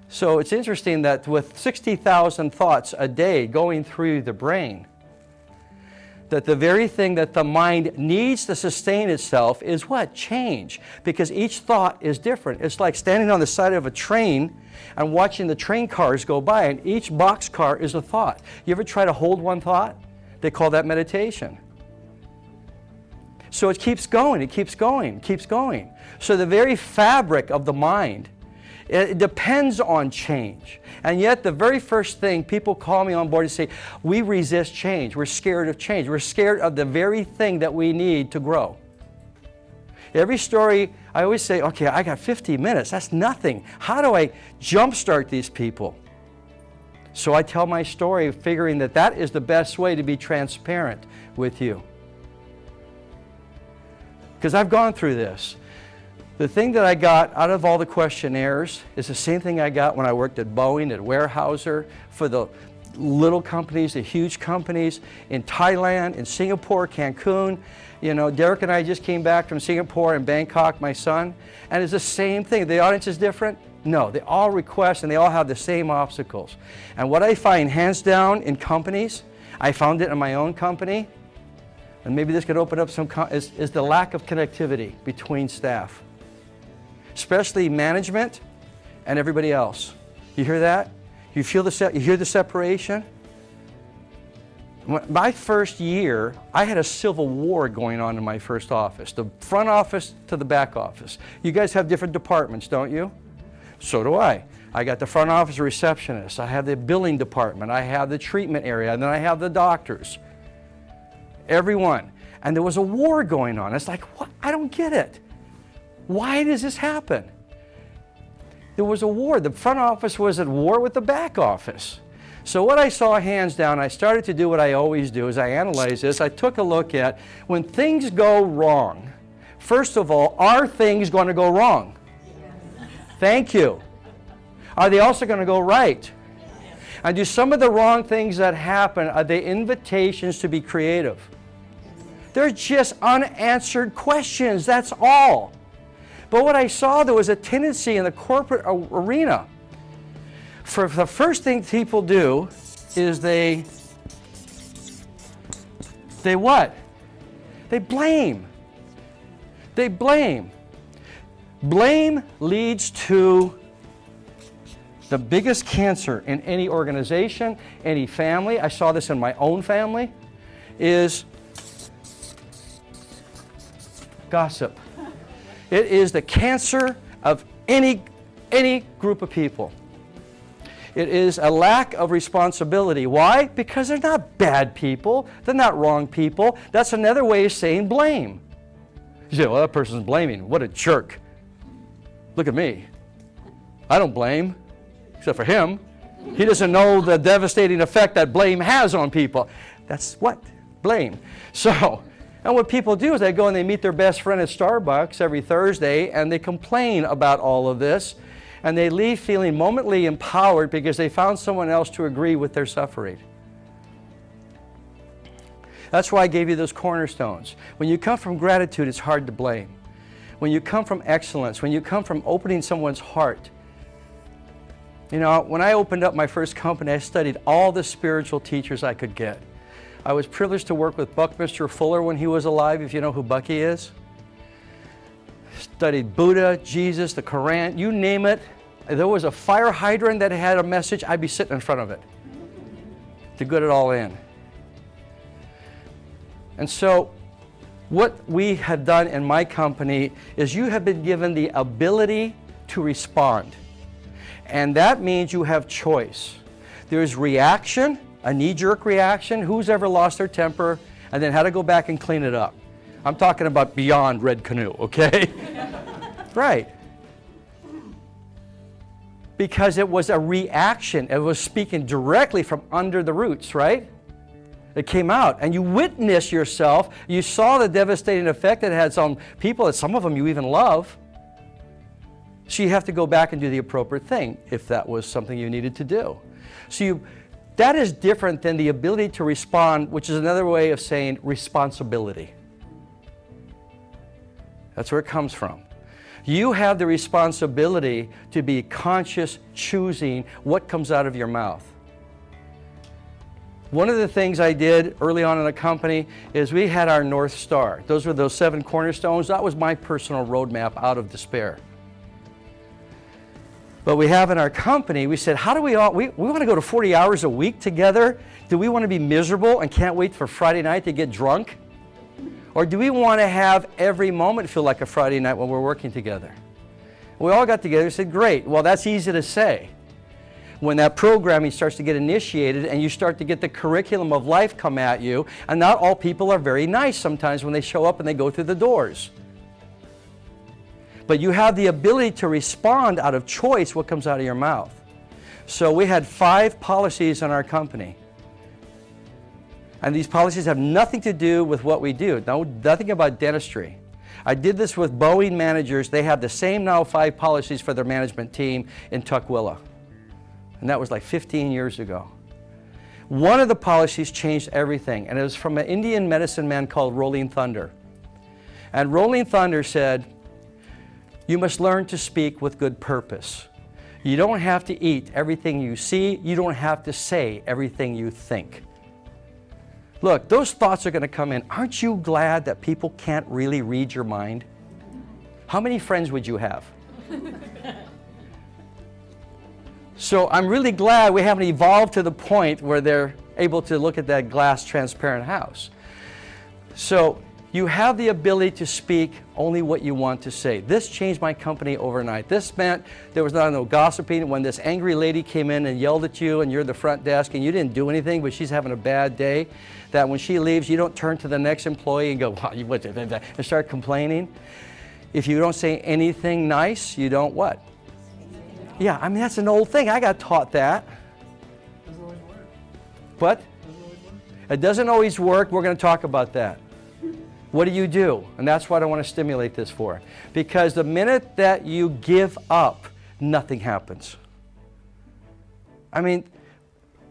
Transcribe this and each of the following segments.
So it's interesting that with 60,000 thoughts a day going through the brain, that the very thing that the mind needs to sustain itself is what? Change. Because each thought is different. It's like standing on the side of a train and watching the train cars go by, and each boxcar is a thought. You ever try to hold one thought? They call that meditation. So it keeps going, it keeps going, keeps going. So the very fabric of the mind, it depends on change. And yet the very first thing people call me on board and say, we resist change. We're scared of change. We're scared of the very thing that we need to grow. Every story, I always say, okay, I got 50 minutes. That's nothing. How do I jumpstart these people? So I tell my story figuring that that is the best way to be transparent with you. Because I've gone through this. The thing that I got out of all the questionnaires is the same thing I got when I worked at Boeing, at Weyerhaeuser, for the little companies, the huge companies, in Thailand, in Singapore, Cancun. You know, Derek and I just came back from Singapore and Bangkok, my son, and it's the same thing. The audience is different? No, they all request and they all have the same obstacles. And what I find hands down in companies, I found it in my own company, and maybe this could open up some, is the lack of connectivity between staff. Especially management and everybody else. You hear that? You feel you hear the separation? My first year, I had a civil war going on in my first office, the front office to the back office. You guys have different departments, don't you? So do I. I got the front office receptionist, I have the billing department, I have the treatment area, and then I have the doctors. Everyone. And there was a war going on. It's like, what? I don't get it. Why does this happen? There was a war. The front office was at war with the back office. So what I saw hands down, I started to do what I always do as I analyze this. I took a look at when things go wrong. First of all, are things going to go wrong? Yes. Thank you. Are they also going to go right? Yes. And do some of the wrong things that happen, are they invitations to be creative? They're just unanswered questions, that's all. But what I saw, there was a tendency in the corporate arena. For the first thing people do is they what? They blame. They blame. Blame leads to the biggest cancer in any organization, any family. I saw this in my own family, is gossip. It is the cancer of any group of people. It is a lack of responsibility. Why? Because they're not bad people. They're not wrong people. That's another way of saying blame. You say, well, that person's blaming. What a jerk. Look at me. I don't blame, except for him. He doesn't know the devastating effect that blame has on people. That's what? Blame. So, and what people do is they go and they meet their best friend at Starbucks every Thursday and they complain about all of this and they leave feeling momently empowered because they found someone else to agree with their suffering. That's why I gave you those cornerstones. When you come from gratitude, it's hard to blame. When you come from excellence, when you come from opening someone's heart. You know, when I opened up my first company, I studied all the spiritual teachers I could get. I was privileged to work with Buckminster Fuller when he was alive, if you know who Bucky is. Studied Buddha, Jesus, the Quran, you name it. If there was a fire hydrant that had a message, I'd be sitting in front of it to get it all in. And so what we have done in my company is you have been given the ability to respond. And that means you have choice. There's reaction, a knee-jerk reaction. Who's ever lost their temper and then had to go back and clean it up? I'm talking about beyond Red Canoe, okay? Right. Because it was a reaction. It was speaking directly from under the roots, right? It came out and you witnessed yourself. You saw the devastating effect it had on people, and some of them you even love. So you have to go back and do the appropriate thing if that was something you needed to do. So that is different than the ability to respond, which is another way of saying responsibility. That's where it comes from. You have the responsibility to be conscious choosing what comes out of your mouth. One of the things I did early on in the company is we had our North Star. Those were those 7 cornerstones. That was my personal roadmap out of despair. But we have in our company, we said, how do we want to go to 40 hours a week together? Do we want to be miserable and can't wait for Friday night to get drunk? Or do we want to have every moment feel like a Friday night when we're working together? We all got together and said, great. Well, that's easy to say. When that programming starts to get initiated and you start to get the curriculum of life come at you, and not all people are very nice sometimes when they show up and they go through the doors. But you have the ability to respond out of choice what comes out of your mouth. So we had 5 policies in our company. And these policies have nothing to do with what we do. Nothing about dentistry. I did this with Boeing managers. They have the same now 5 policies for their management team in Tukwila. And that was like 15 years ago. One of the policies changed everything, and it was from an Indian medicine man called Rolling Thunder. And Rolling Thunder said, you must learn to speak with good purpose. You don't have to eat everything you see. You don't have to say everything you think. Look, those thoughts are going to come in. Aren't you glad that people can't really read your mind? How many friends would you have? So I'm really glad we haven't evolved to the point where they're able to look at that glass transparent house. So you have the ability to speak only what you want to say. This changed my company overnight. This meant there was no gossiping. When this angry lady came in and yelled at you and you're the front desk and you didn't do anything, but she's having a bad day, that when she leaves, you don't turn to the next employee and go, wow, and start complaining. If you don't say anything nice, you don't what? Yeah, I mean, that's an old thing. I got taught that. Doesn't always work. What? Doesn't always work. It doesn't always work. We're going to talk about that. What do you do? And that's what I want to stimulate this for. Because the minute that you give up, nothing happens. I mean,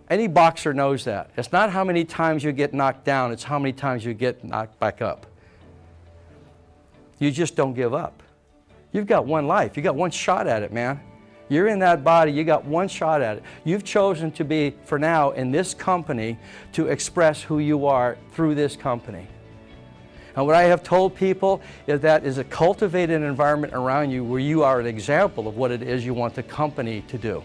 any boxer knows that. It's not how many times you get knocked down, it's how many times you get knocked back up. You just don't give up. You've got one life. You got one shot at it, man. You're in that body, you got one shot at it. You've chosen to be, for now, in this company to express who you are through this company. And what I have told people is that is a cultivated environment around you where you are an example of what it is you want the company to do.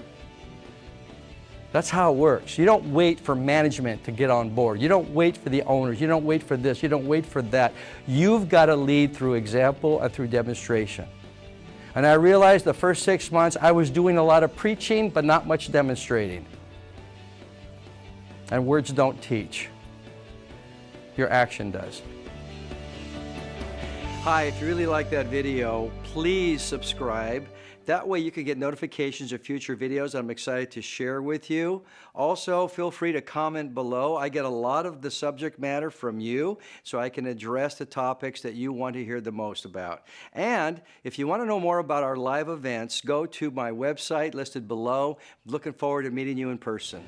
That's how it works. You don't wait for management to get on board. You don't wait for the owners. You don't wait for this. You don't wait for that. You've got to lead through example and through demonstration. And I realized the first 6 months I was doing a lot of preaching, but not much demonstrating. And words don't teach. Your action does. Hi, if you really like that video, please subscribe. That way you can get notifications of future videos I'm excited to share with you. Also, feel free to comment below. I get a lot of the subject matter from you, so I can address the topics that you want to hear the most about. And if you want to know more about our live events, go to my website listed below. Looking forward to meeting you in person.